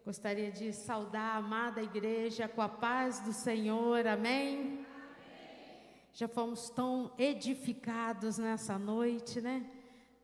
Gostaria de saudar a amada igreja com a paz do Senhor, amém? Já fomos tão edificados nessa noite, né?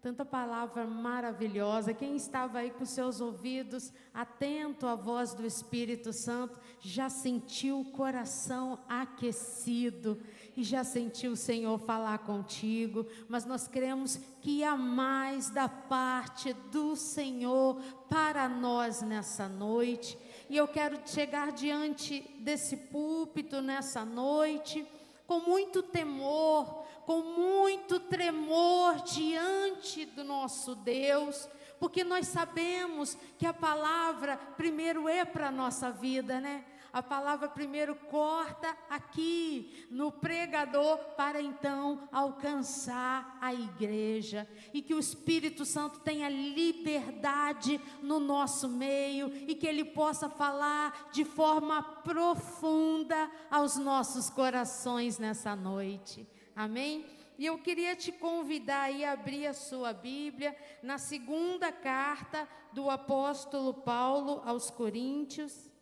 Tanta palavra maravilhosa. Quem estava aí com seus ouvidos atento à voz do Espírito Santo, já sentiu o coração aquecido e já sentiu o Senhor falar contigo. Mas nós cremos que há mais da parte do Senhor para nós nessa noite. E eu quero chegar diante desse púlpito nessa noite com muito temor, com muito tremor diante do nosso Deus, porque nós sabemos que a palavra primeiro é para a nossa vida, né? A palavra primeiro corta aqui no pregador para então alcançar a igreja. E que o Espírito Santo tenha liberdade no nosso meio e que Ele possa falar de forma profunda aos nossos corações nessa noite. Amém? E eu queria te convidar aí a abrir a sua Bíblia na segunda carta do apóstolo Paulo aos Coríntios.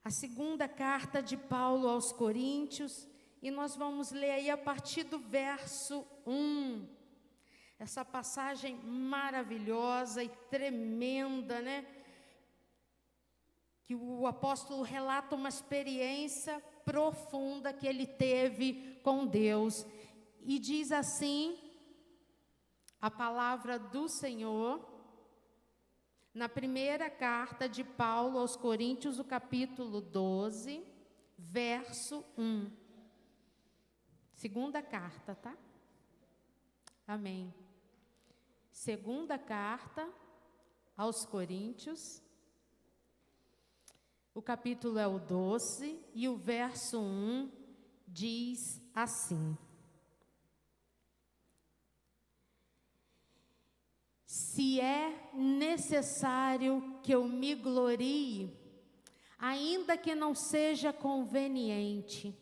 A segunda carta de Paulo aos Coríntios, e nós vamos ler aí a partir do verso 1. Essa passagem maravilhosa e tremenda, né? Que o apóstolo relata uma experiência profunda que ele teve com Deus. E diz assim, a palavra do Senhor, na primeira carta de Paulo aos Coríntios, o capítulo 12, verso 1. Segunda carta, tá? Amém. Segunda carta aos Coríntios, o capítulo é o 12 e o verso 1 diz assim: se é necessário que eu me glorie, ainda que não seja conveniente,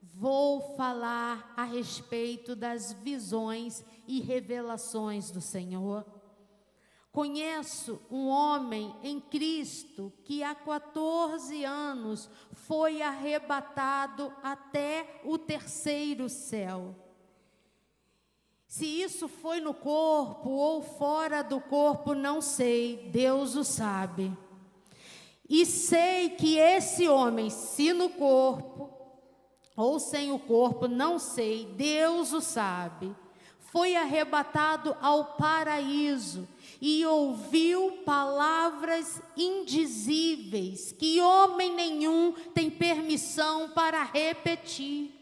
vou falar a respeito das visões e revelações do Senhor. Conheço um homem em Cristo que há 14 anos foi arrebatado até o terceiro céu. Se isso foi no corpo ou fora do corpo, não sei, Deus o sabe. E sei que esse homem, se no corpo ou sem o corpo, não sei, Deus o sabe, foi arrebatado ao paraíso e ouviu palavras indizíveis que homem nenhum tem permissão para repetir.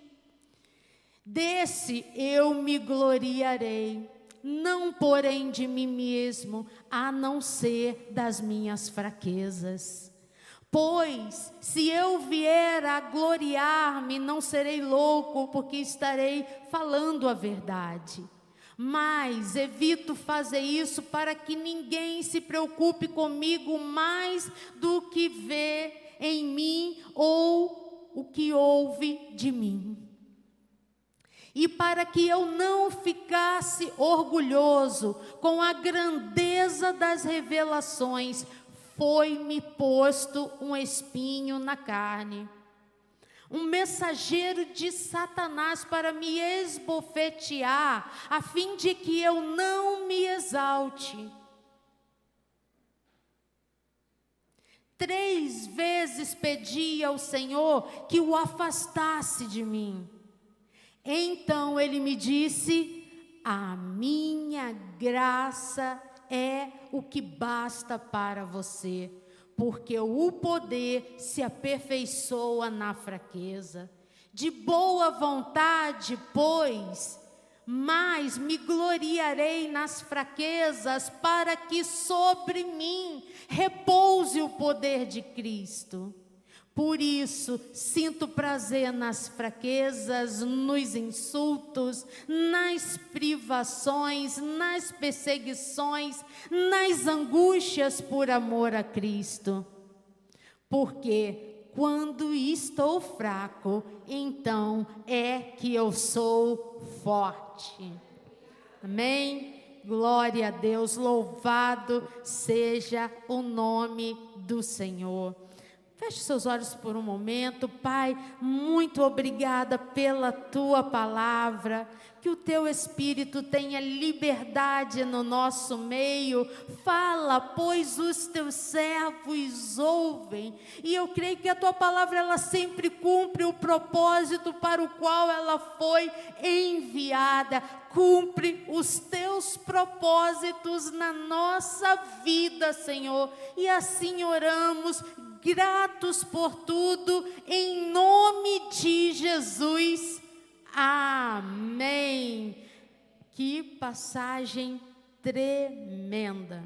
Desse eu me gloriarei, não porém de mim mesmo, a não ser das minhas fraquezas. Pois, se eu vier a gloriar-me, não serei louco, porque estarei falando a verdade. Mas evito fazer isso para que ninguém se preocupe comigo mais do que vê em mim ou o que ouve de mim. E para que eu não ficasse orgulhoso com a grandeza das revelações, foi-me posto um espinho na carne, um mensageiro de Satanás para me esbofetear, a fim de que eu não me exalte. 3 vezes pedi ao Senhor que o afastasse de mim. Então ele me disse: a minha graça é o que basta para você, porque o poder se aperfeiçoa na fraqueza. De boa vontade, pois, mas me gloriarei nas fraquezas, para que sobre mim repouse o poder de Cristo. Por isso, sinto prazer nas fraquezas, nos insultos, nas privações, nas perseguições, nas angústias por amor a Cristo. Porque quando estou fraco, então é que eu sou forte. Amém? Glória a Deus, louvado seja o nome do Senhor. Feche seus olhos por um momento. Pai, muito obrigada pela tua palavra. Que o teu Espírito tenha liberdade no nosso meio. Fala, pois os teus servos ouvem. E eu creio que a tua palavra, ela sempre cumpre o propósito para o qual ela foi enviada. Cumpre os teus propósitos na nossa vida, Senhor. E assim oramos, gratos por tudo, em nome de Jesus. Amém. Que passagem tremenda.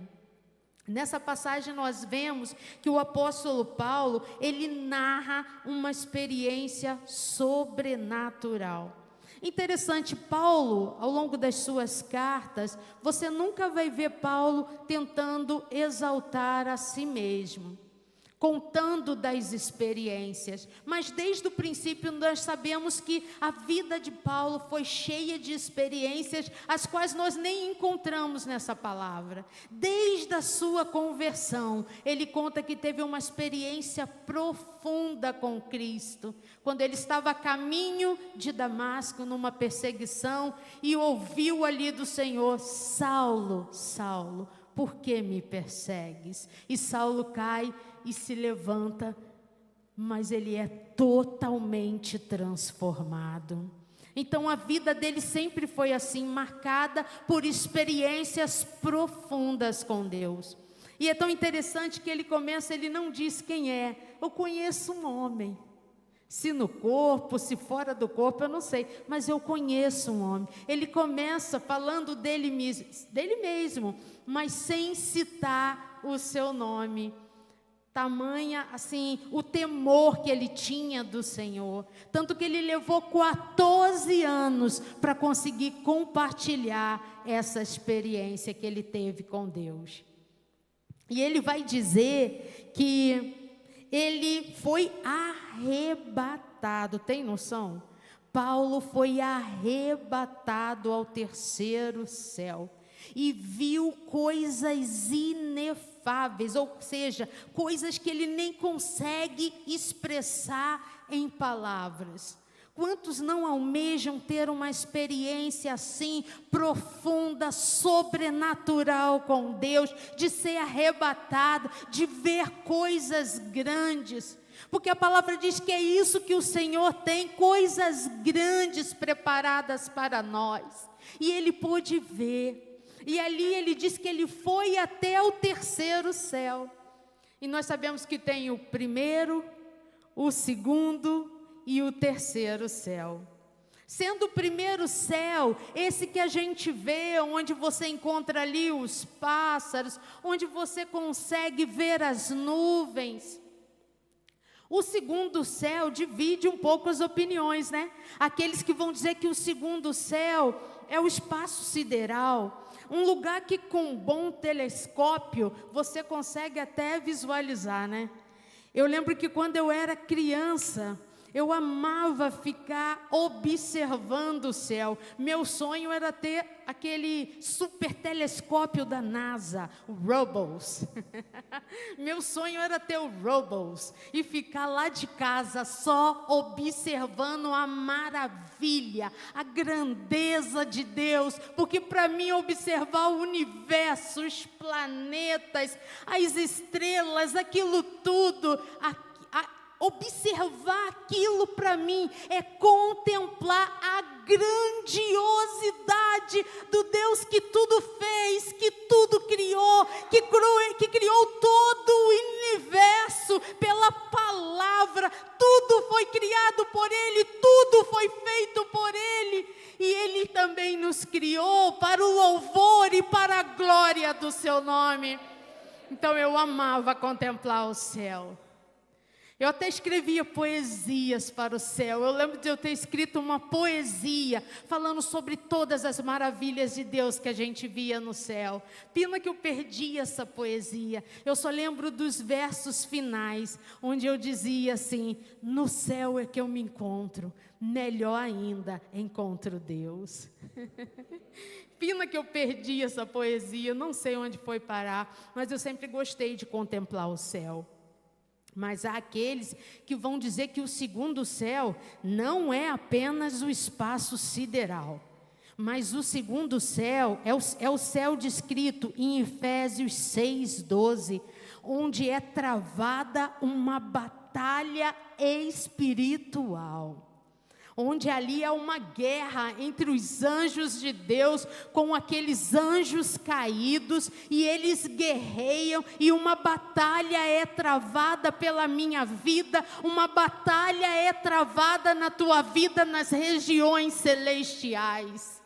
Nessa passagem nós vemos que o apóstolo Paulo, ele narra uma experiência sobrenatural. Interessante, Paulo, ao longo das suas cartas, você nunca vai ver Paulo tentando exaltar a si mesmo, contando das experiências, mas desde o princípio nós sabemos que a vida de Paulo foi cheia de experiências, as quais nós nem encontramos nessa palavra. Desde a sua conversão, ele conta que teve uma experiência profunda com Cristo, quando ele estava a caminho de Damasco, numa perseguição, e ouviu ali do Senhor: Saulo, Saulo, por que me persegues? E Saulo cai e se levanta, mas ele é totalmente transformado. Então a vida dele sempre foi assim, marcada por experiências profundas com Deus. E é tão interessante que ele começa, ele não diz quem é. Eu conheço um homem. Se no corpo, se fora do corpo, eu não sei, mas eu conheço um homem. Ele começa falando dele mesmo, mas sem citar o seu nome. Tamanha, assim, o temor que ele tinha do Senhor. Tanto que ele levou 14 anos para conseguir compartilhar essa experiência que ele teve com Deus. E ele vai dizer que ele foi arrebatado. Tem noção? Paulo foi arrebatado ao terceiro céu. E viu coisas inefáveis, ou seja, coisas que ele nem consegue expressar em palavras. Quantos não almejam ter uma experiência assim, profunda, sobrenatural com Deus, de ser arrebatado, de ver coisas grandes? Porque a palavra diz que é isso que o Senhor tem, coisas grandes preparadas para nós. E ele pôde ver. E ali ele diz que ele foi até o terceiro céu. E nós sabemos que tem o primeiro, o segundo e o terceiro céu. Sendo o primeiro céu, esse que a gente vê, onde você encontra ali os pássaros, onde você consegue ver as nuvens. O segundo céu divide um pouco as opiniões, né? Aqueles que vão dizer que o segundo céu é o espaço sideral, um lugar que com um bom telescópio você consegue até visualizar, né? Eu lembro que quando eu era criança, eu amava ficar observando o céu. Meu sonho era ter aquele super telescópio da NASA, o Robles. Meu sonho era ter o Robles e ficar lá de casa só observando a maravilha, a grandeza de Deus. Porque para mim observar o universo, os planetas, as estrelas, aquilo tudo, observar aquilo para mim é contemplar a grandiosidade do Deus que tudo fez, que tudo criou, que criou todo o universo pela palavra. Tudo foi criado por Ele, tudo foi feito por Ele. E Ele também nos criou para o louvor e para a glória do Seu nome. Então eu amava contemplar o céu. Eu até escrevia poesias para o céu. Eu lembro de eu ter escrito uma poesia falando sobre todas as maravilhas de Deus que a gente via no céu. Pena que eu perdi essa poesia. Eu só lembro dos versos finais, onde eu dizia assim: no céu é que eu me encontro, melhor ainda, encontro Deus. Pena que eu perdi essa poesia, não sei onde foi parar, mas eu sempre gostei de contemplar o céu. Mas há aqueles que vão dizer que o segundo céu não é apenas o espaço sideral, mas o segundo céu é o céu descrito em Efésios 6:12, onde é travada uma batalha espiritual. Onde ali há uma guerra entre os anjos de Deus com aqueles anjos caídos, e eles guerreiam, e uma batalha é travada pela minha vida, uma batalha é travada na tua vida nas regiões celestiais.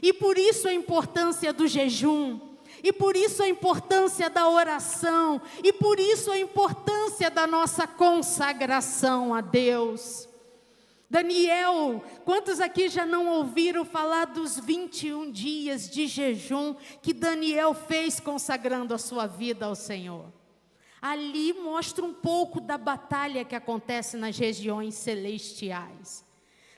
E por isso a importância do jejum, e por isso a importância da oração, e por isso a importância da nossa consagração a Deus. Daniel, quantos aqui já não ouviram falar dos 21 dias de jejum que Daniel fez consagrando a sua vida ao Senhor? Ali mostra um pouco da batalha que acontece nas regiões celestiais.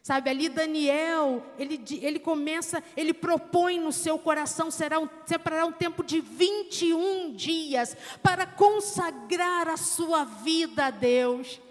Sabe, ali Daniel, ele propõe no seu coração, separar um tempo de 21 dias para consagrar a sua vida a Deus.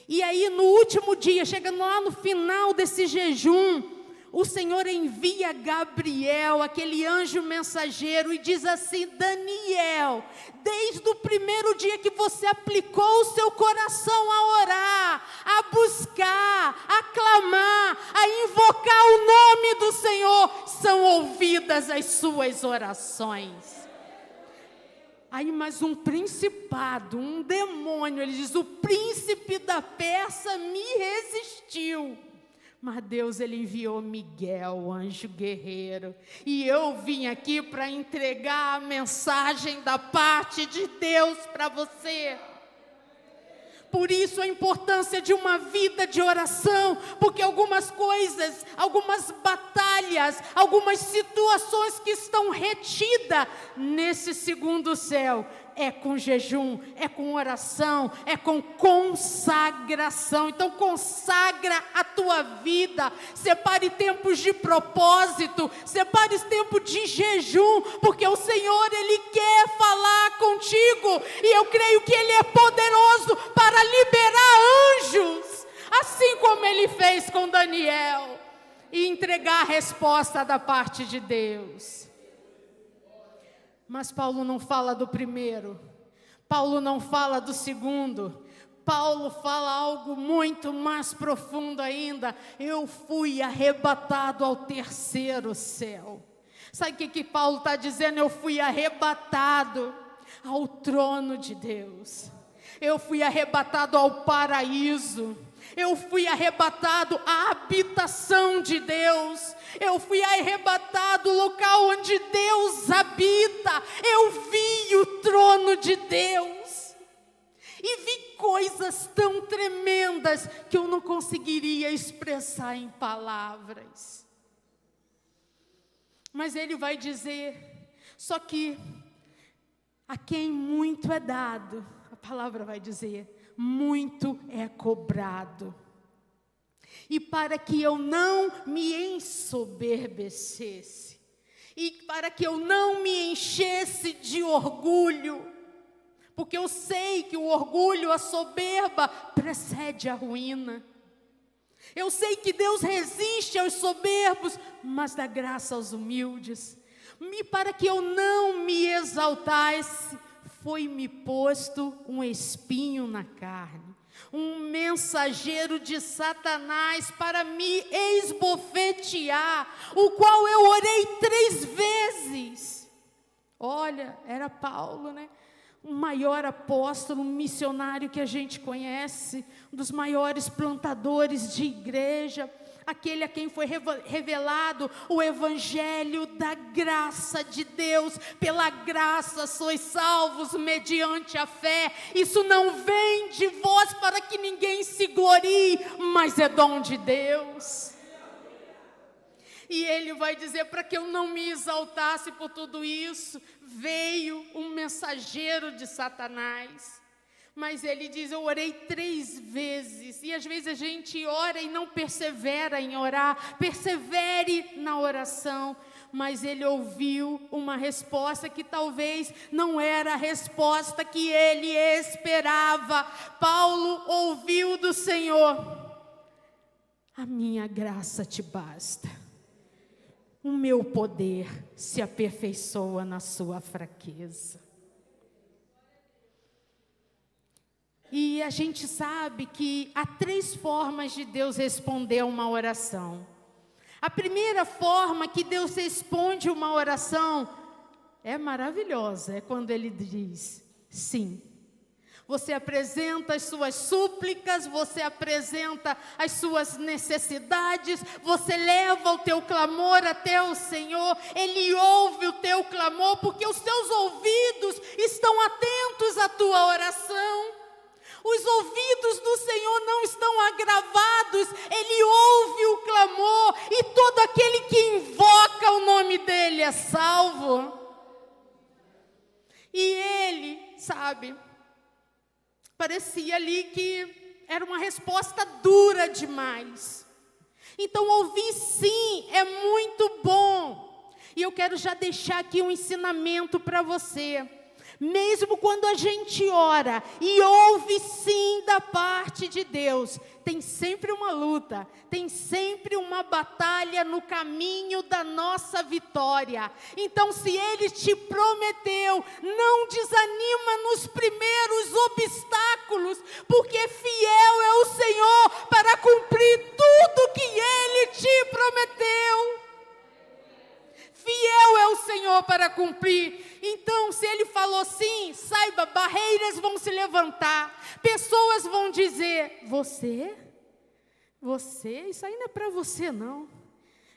E aí no último dia, chegando lá no final desse jejum, o Senhor envia Gabriel, aquele anjo mensageiro, e diz assim: Daniel, desde o primeiro dia que você aplicou o seu coração a orar, a buscar, a clamar, a invocar o nome do Senhor, são ouvidas as suas orações. Aí, mas um principado, um demônio, ele diz: o príncipe da Pérsia me resistiu. Mas Deus, ele enviou Miguel, o anjo guerreiro. E eu vim aqui para entregar a mensagem da parte de Deus para você. Por isso a importância de uma vida de oração, porque algumas coisas, algumas batalhas, algumas situações que estão retidas nesse segundo céu, é com jejum, é com oração, é com consagração. Então consagra a tua vida, separe tempos de propósito, separe tempo de jejum, porque o Senhor, Ele quer falar contigo, e eu creio que Ele é poderoso para liberar anjos, assim como Ele fez com Daniel, e entregar a resposta da parte de Deus. Mas Paulo não fala do primeiro, Paulo não fala do segundo, Paulo fala algo muito mais profundo ainda: eu fui arrebatado ao terceiro céu. Sabe o que Paulo está dizendo? Eu fui arrebatado ao trono de Deus, eu fui arrebatado ao paraíso, eu fui arrebatado à habitação de Deus, eu fui arrebatado ao local onde Deus habita. Eu vi o trono de Deus e vi coisas tão tremendas que eu não conseguiria expressar em palavras. Mas ele vai dizer, só que a quem muito é dado, a palavra vai dizer, muito é cobrado. E para que eu não me ensoberbecesse, e para que eu não me enchesse de orgulho, porque eu sei que o orgulho, a soberba, precede a ruína. Eu sei que Deus resiste aos soberbos, mas dá graça aos humildes. E para que eu não me exaltasse, foi-me posto um espinho na carne, um mensageiro de Satanás para me esbofetear, o qual eu orei 3 vezes. Olha, era Paulo, né? O maior apóstolo, um missionário que a gente conhece, um dos maiores plantadores de igreja, aquele a quem foi revelado o evangelho da graça de Deus. Pela graça sois salvos mediante a fé. Isso não vem de vós para que ninguém se glorie, mas é dom de Deus. E ele vai dizer, para que eu não me exaltasse por tudo isso, veio um mensageiro de Satanás. Mas ele diz, eu orei 3 vezes. E às vezes a gente ora e não persevera em orar. Persevere na oração. Mas ele ouviu uma resposta que talvez não era a resposta que ele esperava. Paulo ouviu do Senhor, a minha graça te basta. O meu poder se aperfeiçoa na sua fraqueza. E a gente sabe que há 3 formas de Deus responder uma oração. A primeira forma que Deus responde uma oração é maravilhosa, é quando Ele diz sim. Você apresenta as suas súplicas, você apresenta as suas necessidades, você leva o teu clamor até o Senhor, Ele ouve o teu clamor, porque os teus ouvidos estão atentos à tua oração. Os ouvidos do Senhor não estão agravados, Ele ouve o clamor, e todo aquele que invoca o nome dEle é salvo. E Ele, sabe, parecia ali que era uma resposta dura demais. Então ouvir sim é muito bom. E eu quero já deixar aqui um ensinamento para você. Mesmo quando a gente ora e ouve sim da parte de Deus, tem sempre uma luta, tem sempre uma batalha no caminho da nossa vitória. Então, se Ele te prometeu, não desanima nos primeiros obstáculos, porque fiel é o Senhor para cumprir tudo que Ele te prometeu. Fiel é o Senhor para cumprir. Então, se Ele falou sim, saiba, barreiras vão se levantar. Pessoas vão dizer, você, isso aí não é para você não.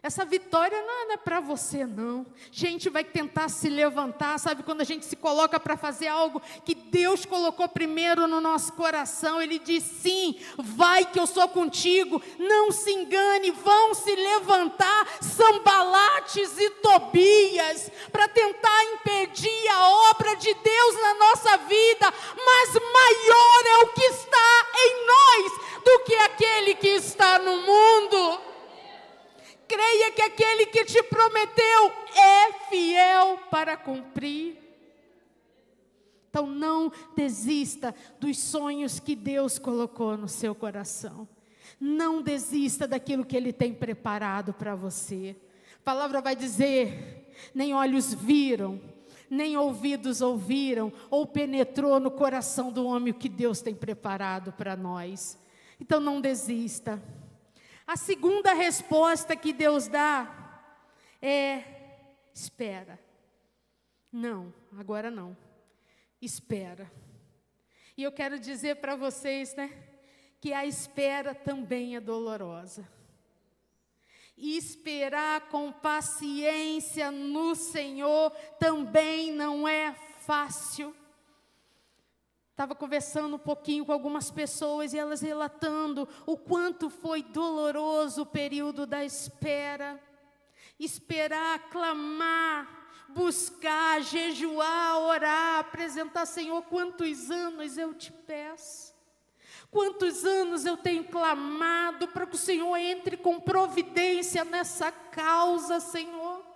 Essa vitória não é para você não. Gente vai tentar se levantar, sabe? Quando a gente se coloca para fazer algo que Deus colocou primeiro no nosso coração, Ele diz sim, vai que eu sou contigo. Não se engane, vão se levantar Sanbalates e Tobias para tentar impedir a obra de Deus na nossa vida. Mas maior é o que está em nós do que aquele que está no mundo. Creia que aquele que te prometeu é fiel para cumprir. Então não desista dos sonhos que Deus colocou no seu coração. Não desista daquilo que Ele tem preparado para você. A palavra vai dizer, nem olhos viram, nem ouvidos ouviram, ou penetrou no coração do homem o que Deus tem preparado para nós. Então não desista. A segunda resposta que Deus dá é, espera. Não, agora não. Espera. E eu quero dizer para vocês, né, que a espera também é dolorosa. E esperar com paciência no Senhor também não é fácil. Estava conversando um pouquinho com algumas pessoas e elas relatando o quanto foi doloroso o período da espera. Esperar, clamar, buscar, jejuar, orar, apresentar, Senhor, quantos anos eu te peço. Quantos anos eu tenho clamado para que o Senhor entre com providência nessa causa, Senhor.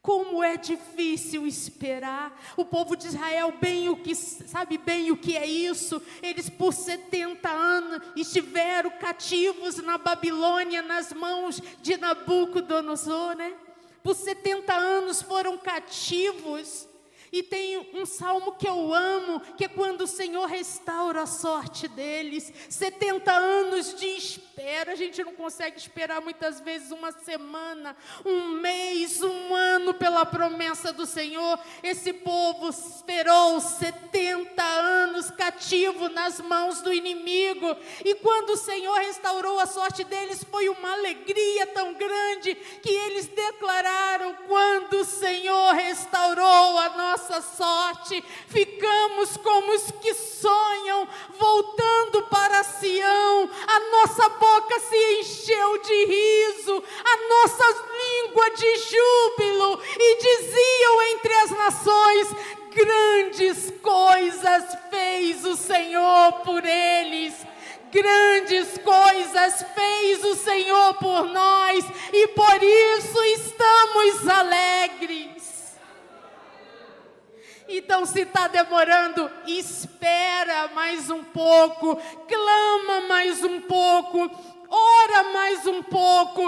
Como é difícil esperar. O povo de Israel sabe bem o que é isso. Eles por 70 anos estiveram cativos na Babilônia, nas mãos de Nabucodonosor, né? Por 70 anos foram cativos. E tem um salmo que eu amo, que é quando o Senhor restaura a sorte deles. 70 anos de espera. A gente não consegue esperar muitas vezes uma semana, um mês, um ano pela promessa do Senhor. Esse povo esperou 70 anos cativo nas mãos do inimigo. E quando o Senhor restaurou a sorte deles, foi uma alegria tão grande que eles declararam: quando o Senhor restaurou a nossa sorte, ficamos como os que sonham, voltando para Sião. A nossa boca se encheu de riso, a nossa língua de júbilo, e diziam entre as nações: grandes coisas fez o Senhor por eles. Grandes coisas fez o Senhor por nós, e por isso estamos alegres. Então, se está demorando, espera mais um pouco, clama mais um pouco, ora mais um pouco.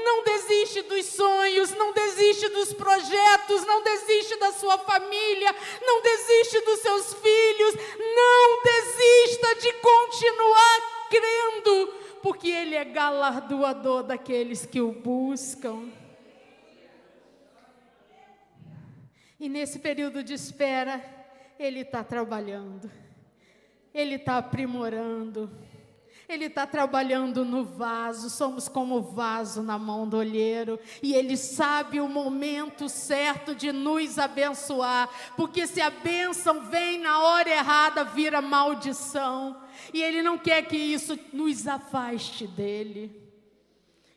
Não desiste dos sonhos, não desiste dos projetos, não desiste da sua família, não desiste dos seus filhos, não desista de continuar crendo, porque Ele é galardoador daqueles que o buscam. E nesse período de espera, Ele está trabalhando, Ele está aprimorando, Ele está trabalhando no vaso. Somos como vaso na mão do olheiro, e Ele sabe o momento certo de nos abençoar, porque se a bênção vem na hora errada, vira maldição, e Ele não quer que isso nos afaste dEle.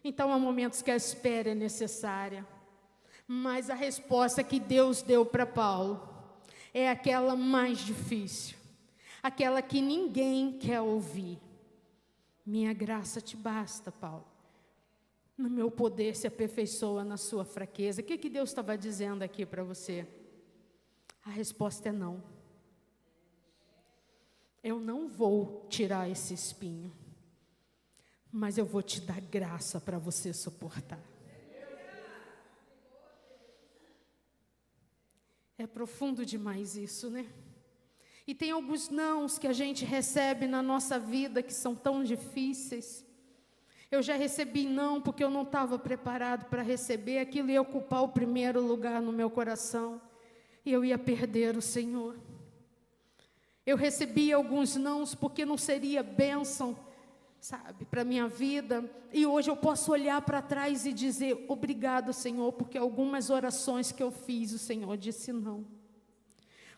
Então há momentos que a espera é necessária, mas a resposta que Deus deu para Paulo é aquela mais difícil, aquela que ninguém quer ouvir. Minha graça te basta, Paulo. No meu poder se aperfeiçoa na sua fraqueza. O que Deus estava dizendo aqui para você? A resposta é não. Eu não vou tirar esse espinho, mas eu vou te dar graça para você suportar. É profundo demais isso, né? E tem alguns nãos que a gente recebe na nossa vida que são tão difíceis. Eu já recebi não porque eu não estava preparado para receber. Aquilo ia ocupar o primeiro lugar no meu coração, e eu ia perder o Senhor. Eu recebi alguns nãos porque não seria bênção, sabe, para a minha vida. E hoje eu posso olhar para trás e dizer: obrigado, Senhor, porque algumas orações que eu fiz, o Senhor disse não.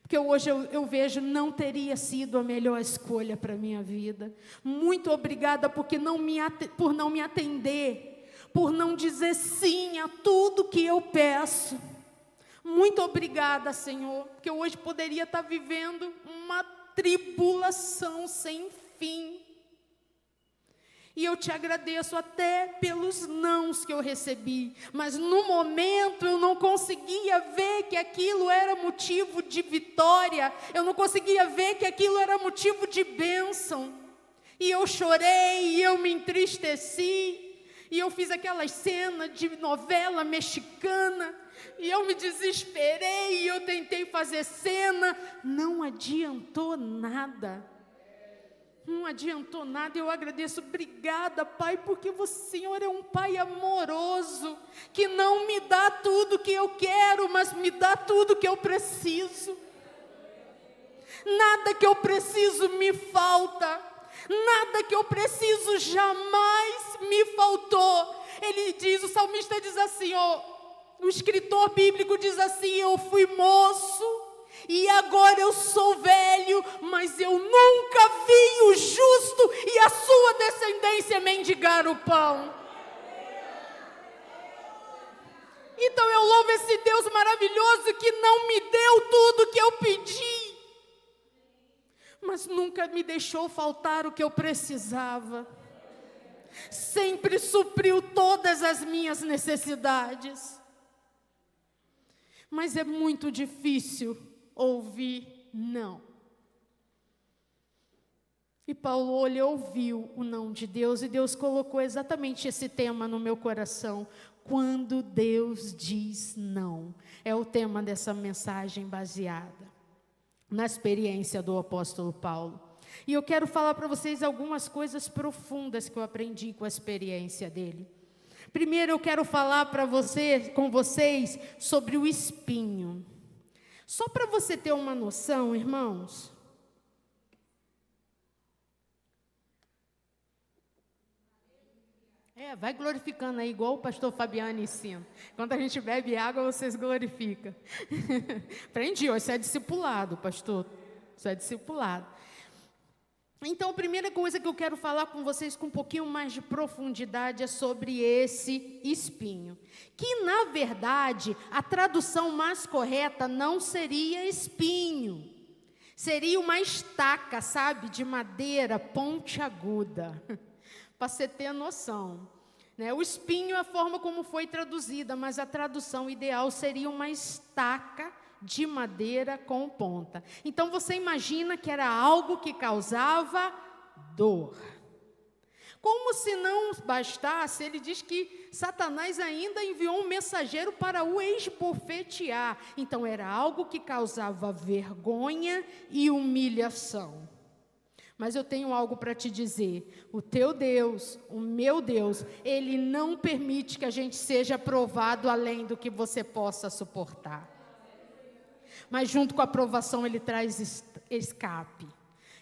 Porque hoje eu vejo, não teria sido a melhor escolha para a minha vida. Muito obrigada porque por não me atender, por não dizer sim a tudo que eu peço. Muito obrigada, Senhor, porque hoje poderia estar vivendo uma tribulação sem fim. E eu te agradeço até pelos nãos que eu recebi, mas no momento eu não conseguia ver que aquilo era motivo de vitória, eu não conseguia ver que aquilo era motivo de bênção. E eu chorei, e eu me entristeci, e eu fiz aquelas cenas de novela mexicana, e eu me desesperei, e eu tentei fazer cena, não adiantou nada. Não adiantou nada. Eu agradeço. Obrigada, Pai, porque o Senhor é um Pai amoroso, que não me dá tudo que eu quero, mas me dá tudo que eu preciso. Nada que eu preciso me falta, nada que eu preciso jamais me faltou. Ele diz, o salmista diz assim, o escritor bíblico diz assim: eu fui moço e agora eu sou velho, mas eu nunca vi o justo e a sua descendência mendigar o pão. Então eu louvo esse Deus maravilhoso que não me deu tudo que eu pedi, mas nunca me deixou faltar o que eu precisava. Sempre supriu todas as minhas necessidades. Mas é muito difícil ouvir não. E Paulo ouviu o não de Deus, e Deus colocou exatamente esse tema no meu coração. quando Deus diz não. É o tema dessa mensagem baseada na experiência do apóstolo Paulo. E eu quero falar para vocês algumas coisas profundas que eu aprendi com a experiência dele. Primeiro eu quero falar com vocês sobre o espinho. Só para você ter uma noção, irmãos. Vai glorificando aí, igual o pastor Fabiano ensina. Quando a gente bebe água, vocês glorificam. Aprendi, isso é discipulado, pastor. Isso é discipulado. Então, a primeira coisa que eu quero falar com vocês com um pouquinho mais de profundidade é sobre esse espinho. Que, na verdade, a tradução mais correta não seria espinho. Seria uma estaca, sabe, de madeira pontiaguda. Para você ter noção. O espinho é a forma como foi traduzida, mas a tradução ideal seria uma estaca de madeira com ponta. Então você imagina que era algo que causava dor. Como se não bastasse, ele diz que Satanás ainda enviou um mensageiro para o esbofetear. Então era algo que causava vergonha e humilhação. Mas eu tenho algo para te dizer, o teu Deus, o meu Deus, Ele não permite que a gente seja provado além do que você possa suportar. Mas junto com a provação Ele traz escape,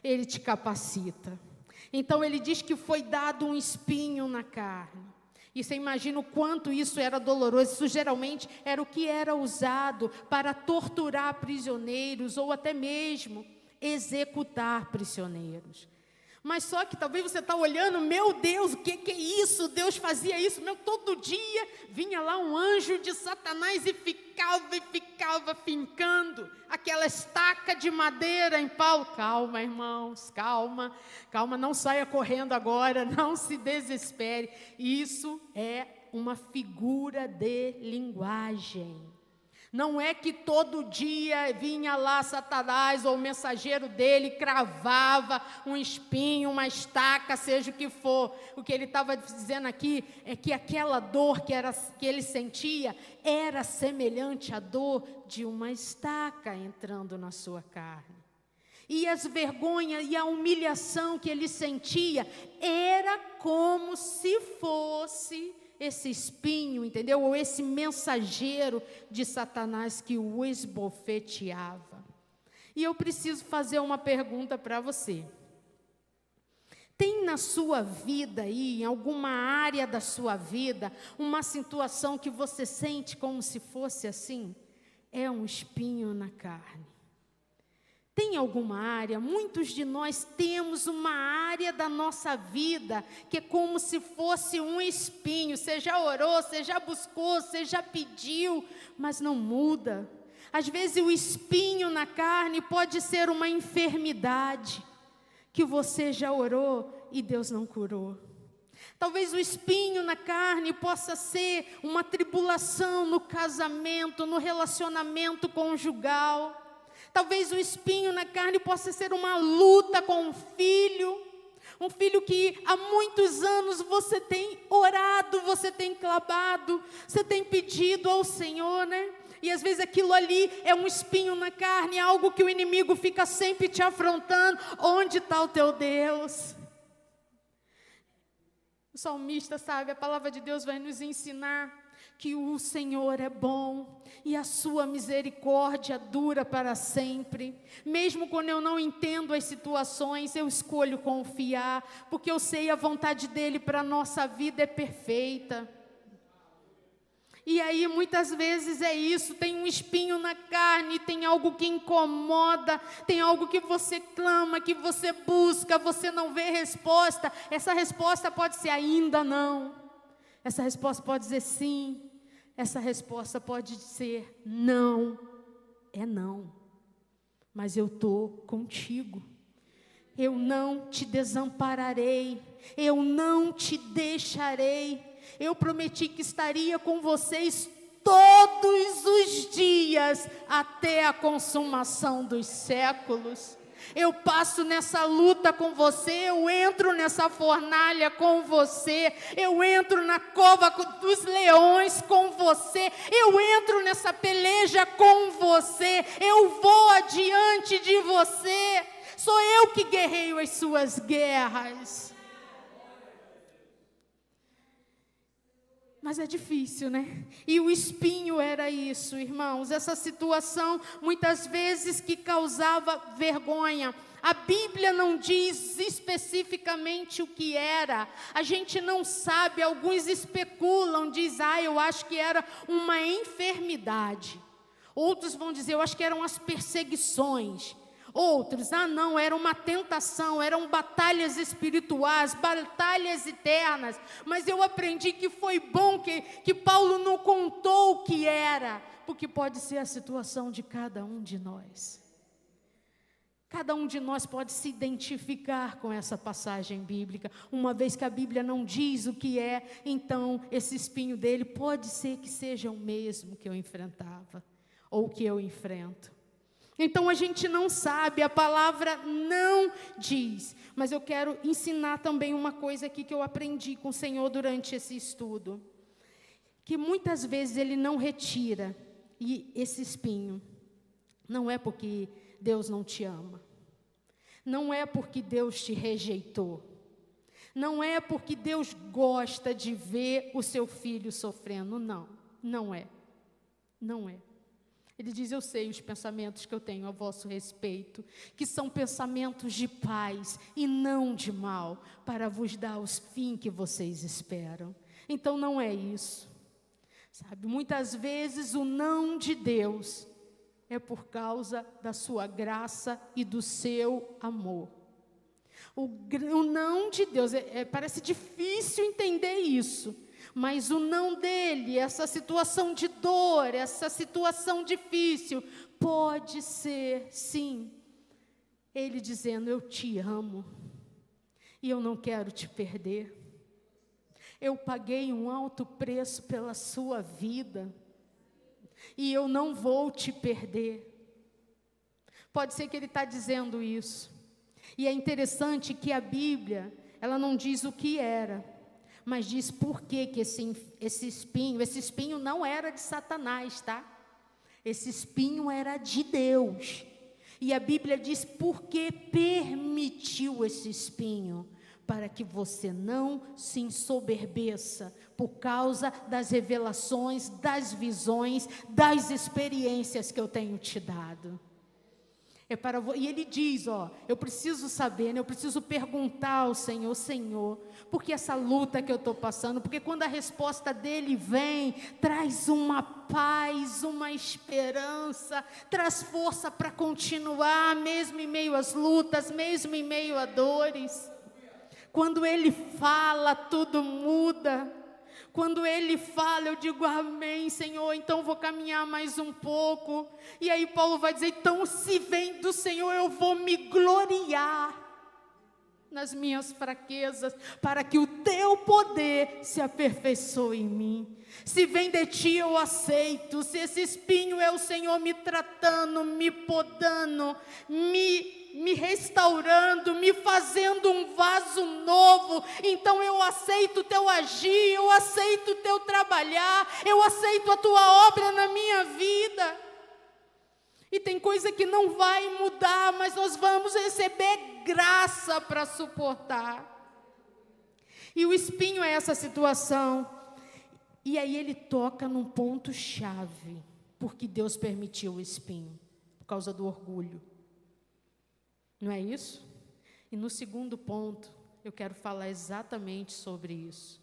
Ele te capacita. Então Ele diz que foi dado um espinho na carne. E você imagina o quanto isso era doloroso. Isso geralmente era o que era usado para torturar prisioneiros ou até mesmo executar prisioneiros. Mas só que talvez você está olhando, meu Deus, o que é isso? Deus fazia isso, todo dia vinha lá um anjo de Satanás e ficava fincando aquela estaca de madeira em pau. Calma, irmãos, calma, não saia correndo agora, não se desespere. Isso é uma figura de linguagem. Não é que todo dia vinha lá Satanás ou o mensageiro dele, cravava um espinho, uma estaca, seja o que for. O que ele estava dizendo aqui é que aquela dor que ele sentia era semelhante à dor de uma estaca entrando na sua carne. E as vergonhas e a humilhação que ele sentia era como se fosse esse espinho, entendeu? Ou esse mensageiro de Satanás que o esbofeteava. E eu preciso fazer uma pergunta para você. Tem na sua vida aí, em alguma área da sua vida, uma situação que você sente como se fosse assim? É um espinho na carne. Tem alguma área, muitos de nós temos uma área da nossa vida que é como se fosse um espinho. Você já orou, você já buscou, você já pediu, mas não muda. Às vezes o espinho na carne pode ser uma enfermidade que você já orou e Deus não curou. Talvez o espinho na carne possa ser uma tribulação no casamento, no relacionamento conjugal. Talvez o espinho na carne possa ser uma luta com um filho que há muitos anos você tem orado, você tem clamado, você tem pedido ao Senhor, né? E às vezes aquilo ali é um espinho na carne, algo que o inimigo fica sempre te afrontando. Onde está o teu Deus? O salmista, sabe, a palavra de Deus vai nos ensinar que o Senhor é bom e a sua misericórdia dura para sempre. Mesmo quando eu não entendo as situações, eu escolho confiar, porque eu sei a vontade dele para a nossa vida é perfeita. E aí muitas vezes é isso, tem um espinho na carne, tem algo que incomoda, tem algo que você clama, que você busca, você não vê resposta. Essa resposta pode ser ainda não, essa resposta pode dizer sim, essa resposta pode ser não, é não, mas eu estou contigo, eu não te desampararei, eu não te deixarei. Eu prometi que estaria com vocês todos os dias, até a consumação dos séculos. Eu passo nessa luta com você, eu entro nessa fornalha com você, eu entro na cova dos leões com você, eu entro nessa peleja com você, eu vou adiante de você, sou eu que guerreio as suas guerras. Mas é difícil, né? E o espinho era isso, irmãos. Essa situação, muitas vezes, que causava vergonha. A Bíblia não diz especificamente o que era. A gente não sabe, alguns especulam, eu acho que era uma enfermidade. Outros vão dizer, eu acho que eram as perseguições. Outros, não, era uma tentação, eram batalhas espirituais, batalhas eternas. Mas eu aprendi que foi bom que Paulo não contou o que era, porque pode ser a situação de cada um de nós. Cada um de nós pode se identificar com essa passagem bíblica. Uma vez que a Bíblia não diz o que é, então esse espinho dele pode ser que seja o mesmo que eu enfrentava, ou que eu enfrento. Então a gente não sabe, a palavra não diz. Mas eu quero ensinar também uma coisa aqui que eu aprendi com o Senhor durante esse estudo. Que muitas vezes Ele não retira esse espinho. Não é porque Deus não te ama. Não é porque Deus te rejeitou. Não é porque Deus gosta de ver o seu filho sofrendo. Não é. Não é. Ele diz, eu sei os pensamentos que eu tenho a vosso respeito, que são pensamentos de paz e não de mal, para vos dar os fins que vocês esperam. Então não é isso. Sabe, muitas vezes o não de Deus é por causa da sua graça e do seu amor. O não de Deus, parece difícil entender isso. Mas o não dele, essa situação de dor, essa situação difícil, pode ser, sim, ele dizendo, eu te amo, e eu não quero te perder. Eu paguei um alto preço pela sua vida, e eu não vou te perder. Pode ser que ele está dizendo isso. E é interessante que a Bíblia, ela não diz o que era, mas diz por que esse espinho não era de Satanás, tá? Esse espinho era de Deus. E a Bíblia diz por que permitiu esse espinho, para que você não se ensoberbeça por causa das revelações, das visões, das experiências que eu tenho te dado. E ele diz, eu preciso saber, eu preciso perguntar ao Senhor, Senhor, por que essa luta que eu estou passando? Porque quando a resposta dele vem, traz uma paz, uma esperança, traz força para continuar, mesmo em meio às lutas, mesmo em meio a dores. Quando ele fala, tudo muda. Quando ele fala, eu digo amém, Senhor, então vou caminhar mais um pouco. E aí Paulo vai dizer, então se vem do Senhor, eu vou me gloriar nas minhas fraquezas, para que o teu poder se aperfeiçoe em mim. Se vem de ti, eu aceito. Se esse espinho é o Senhor me tratando, me podando, me restaurando, me fazendo um vaso novo, então eu aceito o teu agir, eu aceito o teu trabalhar, eu aceito a tua obra na minha vida. E tem coisa que não vai mudar, mas nós vamos receber graça para suportar. E o espinho é essa situação. E aí ele toca num ponto chave, porque Deus permitiu o espinho, por causa do orgulho. Não é isso? E no segundo ponto, eu quero falar exatamente sobre isso.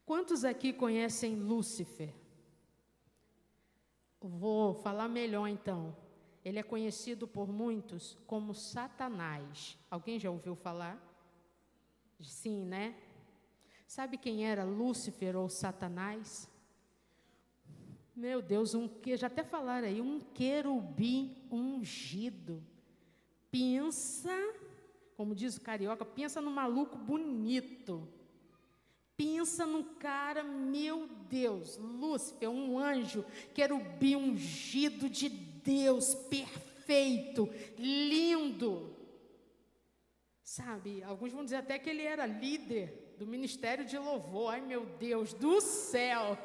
Quantos aqui conhecem Lúcifer? Vou falar melhor então. Ele é conhecido por muitos como Satanás. Alguém já ouviu falar? Sim, né? Sabe quem era Lúcifer ou Satanás? Meu Deus, já até falaram aí, um querubim ungido. Pensa, como diz o carioca, pensa num maluco bonito. Pensa num cara, meu Deus, Lúcifer, um anjo, querubim ungido de Deus, perfeito. perfeito, lindo. Sabe, alguns vão dizer até que ele era líder do ministério de louvor. Ai, meu Deus do céu!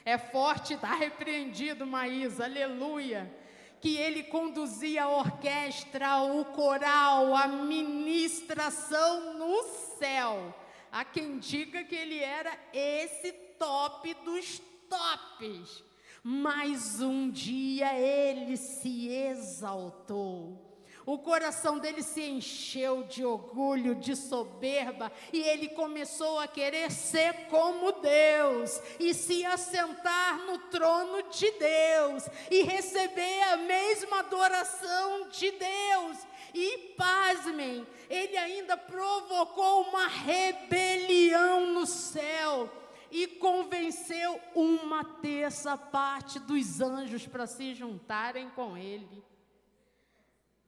É forte, está repreendido, Maísa, aleluia. Que ele conduzia a orquestra, o coral, a ministração no céu. Há quem diga que ele era esse top dos tops. Mas um dia ele se exaltou. O coração dele se encheu de orgulho, de soberba, e ele começou a querer ser como Deus, e se assentar no trono de Deus, e receber a mesma adoração de Deus. E pasmem, ele ainda provocou uma rebelião no céu, e convenceu 1/3 dos anjos para se juntarem com ele.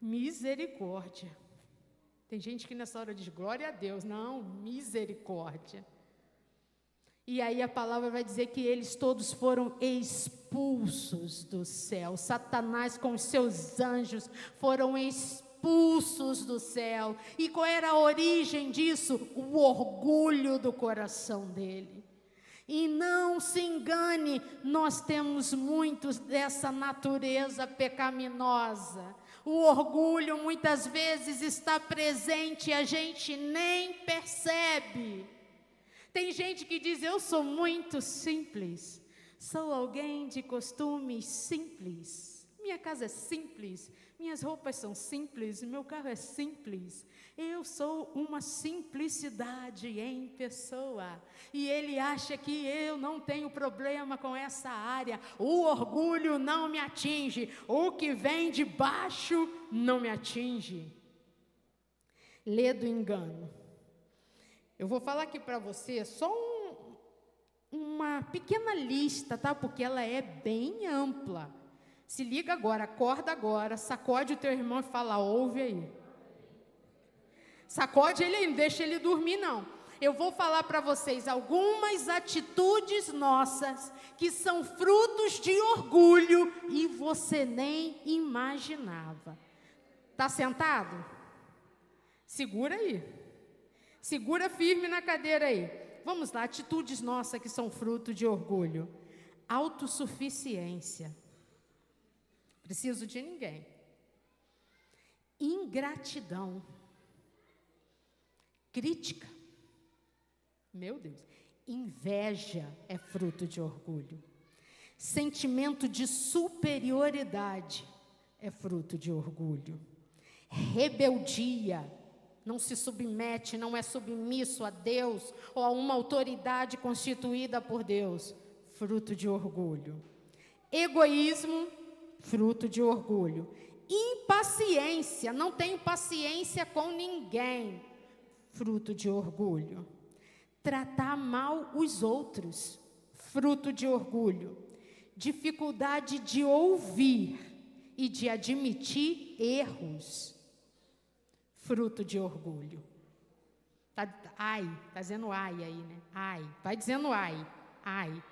Misericórdia. Tem gente que nessa hora diz, glória a Deus. Não, misericórdia. E aí a palavra vai dizer que eles todos foram expulsos do céu. Satanás com os seus anjos foram expulsos do céu. E qual era a origem disso? O orgulho do coração dele. E não se engane, nós temos muitos dessa natureza pecaminosa. O orgulho muitas vezes está presente e a gente nem percebe. Tem gente que diz, eu sou muito simples, sou alguém de costumes simples, minha casa é simples, minhas roupas são simples, meu carro é simples, eu sou uma simplicidade em pessoa. E ele acha que eu não tenho problema com essa área, o orgulho não me atinge, o que vem de baixo não me atinge. Lê do engano. Eu vou falar aqui para você só uma pequena lista, tá? Porque ela é bem ampla. Se liga agora, acorda agora, sacode o teu irmão e fala, ouve aí. Sacode ele aí, não deixa ele dormir não. Eu vou falar para vocês algumas atitudes nossas que são frutos de orgulho e você nem imaginava. Tá sentado? Segura aí. Segura firme na cadeira aí. Vamos lá, atitudes nossas que são fruto de orgulho. Autossuficiência. Preciso de ninguém. Ingratidão. Crítica. Meu Deus. Inveja é fruto de orgulho. Sentimento de superioridade é fruto de orgulho. Rebeldia. Não se submete, não é submisso a Deus ou a uma autoridade constituída por Deus. Fruto de orgulho. Egoísmo, fruto de orgulho. Impaciência, não tenho paciência com ninguém. Fruto de orgulho. Tratar mal os outros. Fruto de orgulho. Dificuldade de ouvir e de admitir erros. Fruto de orgulho. Tá dizendo ai aí, né? Ai, vai dizendo ai.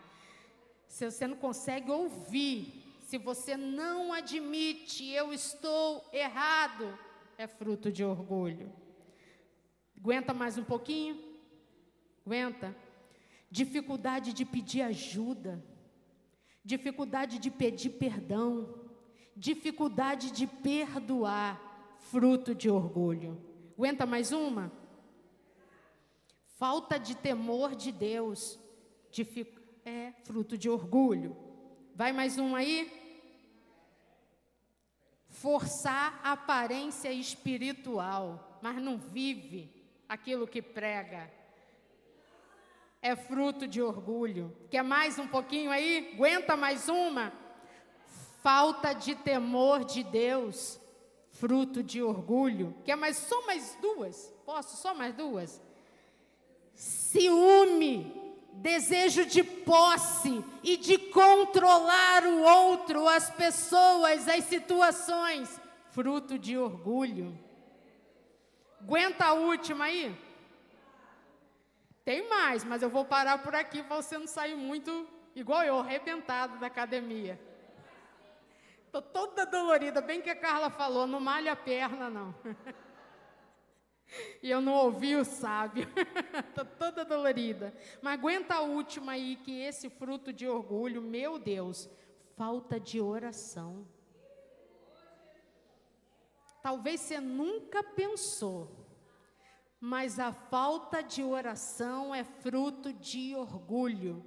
Se você não consegue ouvir, se você não admite, eu estou errado, é fruto de orgulho. Aguenta mais um pouquinho? Aguenta. Dificuldade de pedir ajuda. Dificuldade de pedir perdão. Dificuldade de perdoar. Fruto de orgulho. Aguenta mais uma? Falta de temor de Deus. É fruto de orgulho. Vai mais um aí? Forçar a aparência espiritual, mas não vive aquilo que prega. É fruto de orgulho. Quer mais um pouquinho aí? Aguenta mais uma? Falta de temor de Deus. Fruto de orgulho. Quer mais? Só mais duas? Posso? Só mais duas? Ciúme. Desejo de posse e de controlar o outro, as pessoas, as situações. Fruto de orgulho. Aguenta a última aí? Tem mais, mas eu vou parar por aqui para você não sair muito igual eu, arrebentado da academia. Estou toda dolorida, bem que a Carla falou, não malha a perna, não. E eu não ouvi o sábio. Estou toda dolorida. Mas aguenta a última aí, que esse fruto de orgulho, meu Deus, falta de oração. Talvez você nunca pensou, mas a falta de oração é fruto de orgulho.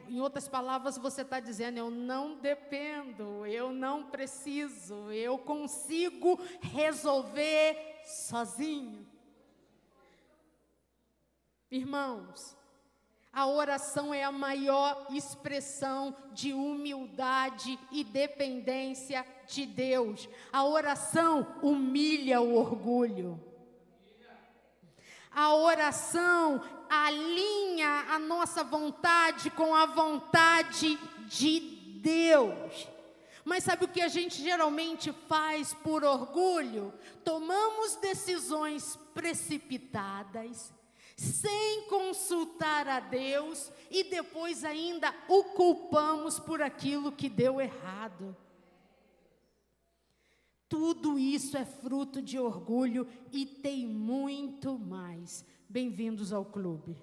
Em outras palavras, você está dizendo, eu não dependo, eu não preciso, eu consigo resolver sozinho. Irmãos, a oração é a maior expressão de humildade e dependência de Deus. A oração humilha o orgulho. A oração alinha a nossa vontade com a vontade de Deus. Mas sabe o que a gente geralmente faz por orgulho? Tomamos decisões precipitadas, sem consultar a Deus, e depois ainda o culpamos por aquilo que deu errado. Tudo isso é fruto de orgulho e tem muito mais. Bem-vindos ao clube.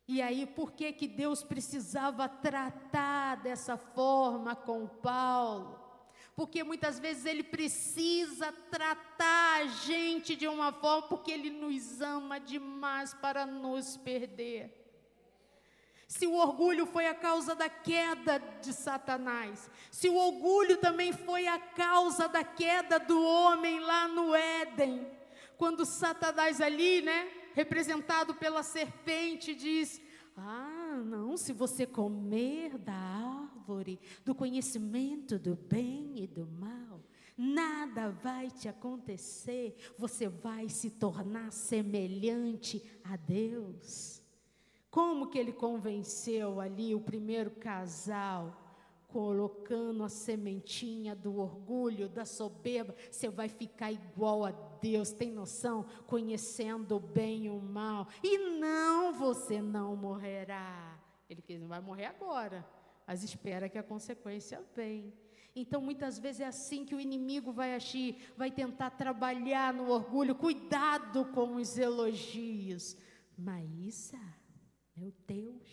E aí, por que que Deus precisava tratar dessa forma com Paulo? Porque muitas vezes Ele precisa tratar a gente de uma forma, porque Ele nos ama demais para nos perder. Se o orgulho foi a causa da queda de Satanás, se o orgulho também foi a causa da queda do homem lá no Éden, quando Satanás ali, representado pela serpente, diz, não, se você comer da árvore do conhecimento do bem e do mal, nada vai te acontecer, você vai se tornar semelhante a Deus. Como que ele convenceu ali o primeiro casal? Colocando a sementinha do orgulho, da soberba. Você vai ficar igual a Deus, tem noção? Conhecendo o bem e o mal. E não, você não morrerá. Ele não vai morrer agora, mas espera que a consequência venha. Então, muitas vezes é assim que o inimigo vai agir, vai tentar trabalhar no orgulho. Cuidado com os elogios. Maísa, meu Deus,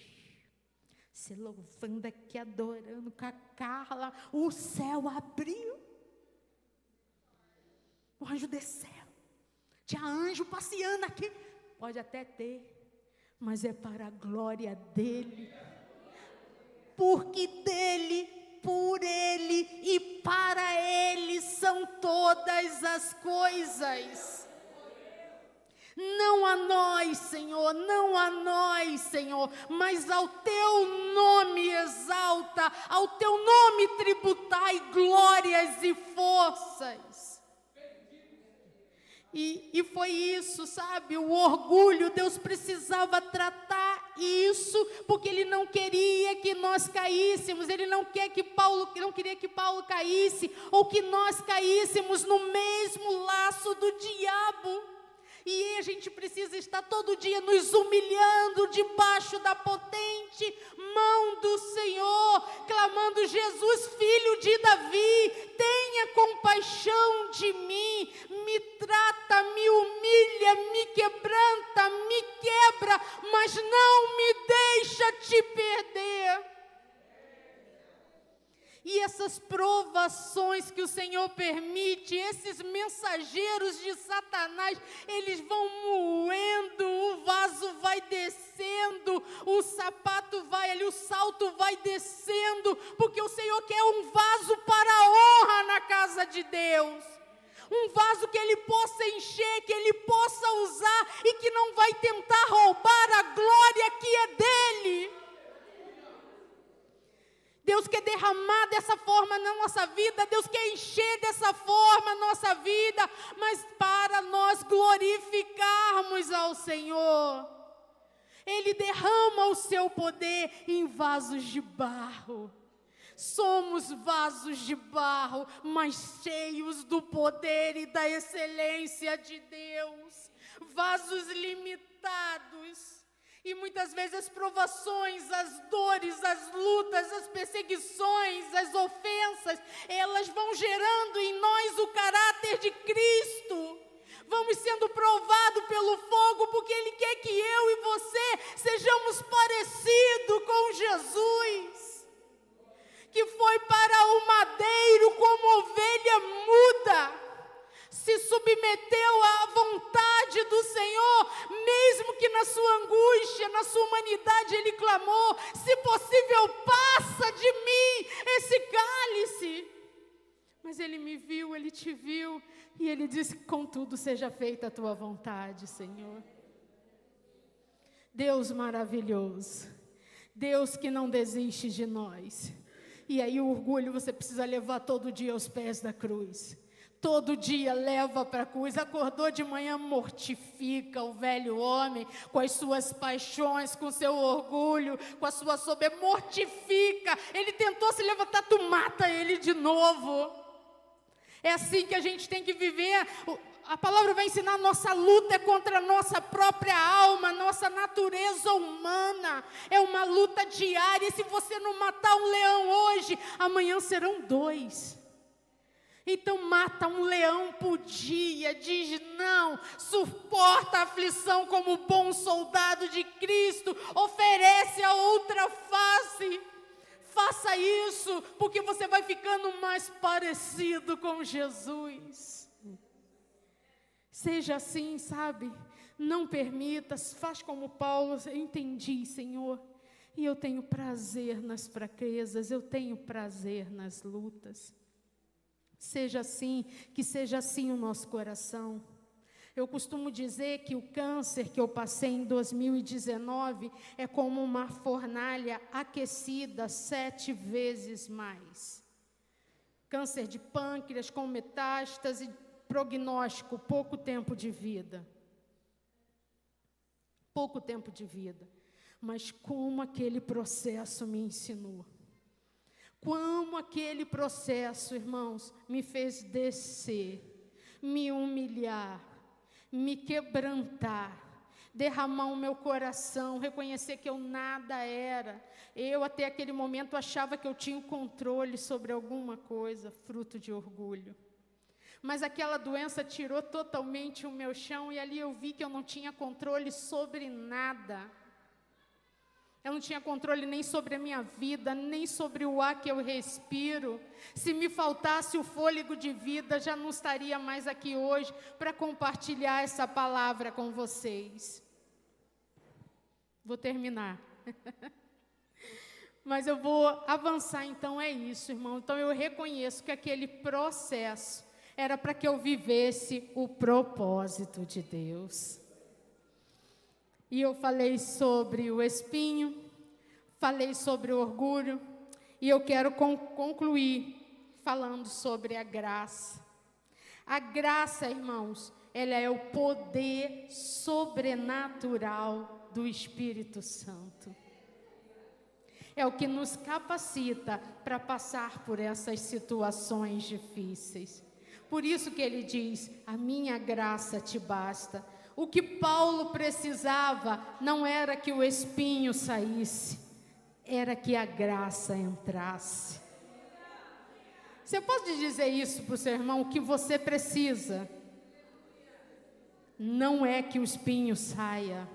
se louvando aqui, adorando com a Carla, o céu abriu, o anjo desceu, tinha anjo passeando aqui, pode até ter, mas é para a glória dele, porque dele, por ele e para ele são todas as coisas. Não a nós, Senhor, não a nós, Senhor, mas ao teu nome exalta, ao teu nome tributai glórias e forças. E foi isso, sabe, o orgulho, Deus precisava tratar isso, porque Ele não queria que nós caíssemos, Ele não queria que Paulo caísse, ou que nós caíssemos no mesmo laço do diabo. E a gente precisa estar todo dia nos humilhando debaixo da potente mão do Senhor, clamando, Jesus, filho de Davi, tenha compaixão de mim, me trata, me humilha, me quebranta, me quebra, mas não me deixa te perder. E essas provações que o Senhor permite, esses mensageiros de Satanás, eles vão moendo, o vaso vai descendo, o sapato vai ali, o salto vai descendo, porque o Senhor quer um vaso para a honra na casa de Deus. Um vaso que Ele possa encher, que Ele possa usar e que não vai tentar roubar a glória que é dEle. Deus quer derramar dessa forma na nossa vida, Deus quer encher dessa forma a nossa vida, mas para nós glorificarmos ao Senhor, Ele derrama o seu poder em vasos de barro. Somos vasos de barro, mas cheios do poder e da excelência de Deus, vasos limitados, E muitas vezes as provações, as dores, as lutas, as perseguições, as ofensas, elas vão gerando em nós o caráter de Cristo. Vamos sendo provados pelo fogo, porque Ele quer que eu e você sejamos parecidos com Jesus, que foi para o madeiro como ovelha muda, se submeteu à vontade do Senhor, mesmo que na sua angústia, na sua humanidade, Ele clamou: se possível, passa de mim esse cálice. Mas Ele me viu, Ele te viu, e Ele disse: contudo, seja feita a tua vontade, Senhor. Deus maravilhoso, Deus que não desiste de nós. E aí o orgulho você precisa levar todo dia aos pés da cruz. Todo dia leva para a cruz. Acordou de manhã, mortifica o velho homem com as suas paixões, com o seu orgulho, com a sua soberba. Mortifica. Ele tentou se levantar, tu mata ele de novo. É assim que a gente tem que viver. A palavra vai ensinar: nossa luta é contra a nossa própria alma, nossa natureza humana. É uma luta diária. E se você não matar um leão hoje, amanhã serão 2. Então mata um leão por dia, diz não, suporta a aflição como bom soldado de Cristo, oferece a outra face. Faça isso, porque você vai ficando mais parecido com Jesus. Seja assim, sabe? Não permita, faz como Paulo: eu entendi, Senhor, e eu tenho prazer nas fraquezas, eu tenho prazer nas lutas. Seja assim, que seja assim o nosso coração. Eu costumo dizer que o câncer que eu passei em 2019 é como uma fornalha aquecida 7 vezes mais. Câncer de pâncreas com metástase, prognóstico, pouco tempo de vida. Pouco tempo de vida. Mas como aquele processo me ensinou. Como aquele processo, irmãos, me fez descer, me humilhar, me quebrantar, derramar o meu coração, reconhecer que eu nada era. Eu até aquele momento achava que eu tinha o controle sobre alguma coisa, fruto de orgulho. Mas aquela doença tirou totalmente o meu chão e ali eu vi que eu não tinha controle sobre nada. Eu não tinha controle nem sobre a minha vida, nem sobre o ar que eu respiro. Se me faltasse o fôlego de vida, já não estaria mais aqui hoje para compartilhar essa palavra com vocês. Vou terminar. Mas eu vou avançar, então é isso, irmão. Então eu reconheço que aquele processo era para que eu vivesse o propósito de Deus. E eu falei sobre o espinho, falei sobre o orgulho, e eu quero concluir falando sobre a graça. A graça, irmãos, ela é o poder sobrenatural do Espírito Santo. É o que nos capacita para passar por essas situações difíceis. Por isso que ele diz: a minha graça te basta. O que Paulo precisava não era que o espinho saísse, era que a graça entrasse. Você pode dizer isso para o seu irmão? O que você precisa não é que o espinho saia,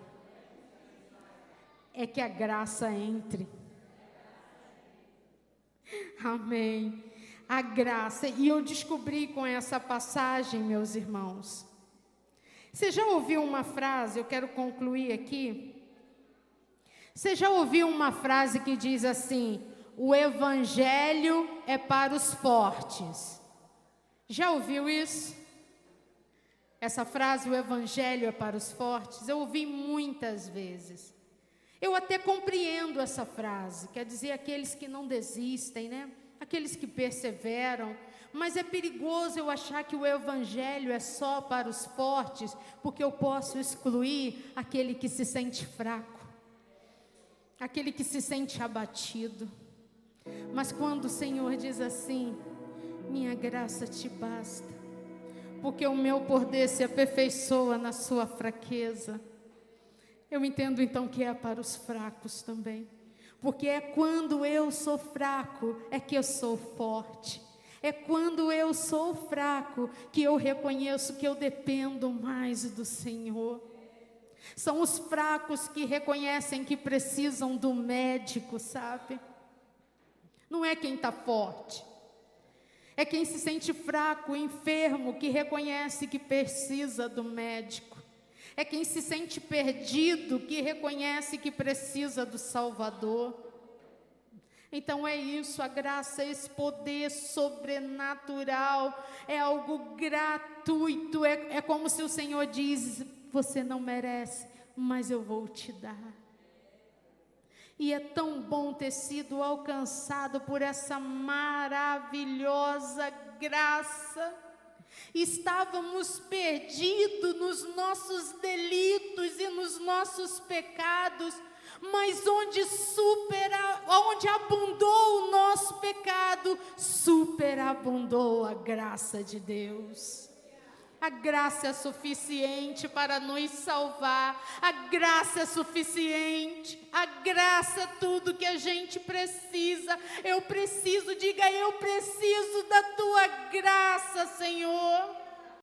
é que a graça entre. Amém. A graça. E eu descobri com essa passagem, meus irmãos. Você já ouviu uma frase, eu quero concluir aqui. Você já ouviu uma frase que diz assim: o evangelho é para os fortes? Já ouviu isso? Essa frase, o evangelho é para os fortes? Eu ouvi muitas vezes. Eu até compreendo essa frase, quer dizer, aqueles que não desistem, né? Aqueles que perseveram. Mas é perigoso eu achar que o evangelho é só para os fortes, porque eu posso excluir aquele que se sente fraco, aquele que se sente abatido. Mas quando o Senhor diz assim: minha graça te basta, porque o meu poder se aperfeiçoa na sua fraqueza. Eu entendo então que é para os fracos também. Porque é quando eu sou fraco, é que eu sou forte. É quando eu sou fraco, que eu reconheço que eu dependo mais do Senhor. São os fracos que reconhecem que precisam do médico, sabe? Não é quem está forte. É quem se sente fraco, enfermo, que reconhece que precisa do médico. É quem se sente perdido, que reconhece que precisa do Salvador. Então é isso, a graça, esse poder sobrenatural, é algo gratuito, é como se o Senhor diz, você não merece, mas eu vou te dar. E é tão bom ter sido alcançado por essa maravilhosa graça. Estávamos perdidos nos nossos delitos e nos nossos pecados, mas onde abundou o nosso pecado, superabundou a graça de Deus. A graça é suficiente para nos salvar, a graça é suficiente, a graça é tudo que a gente precisa. Eu preciso da tua graça, Senhor.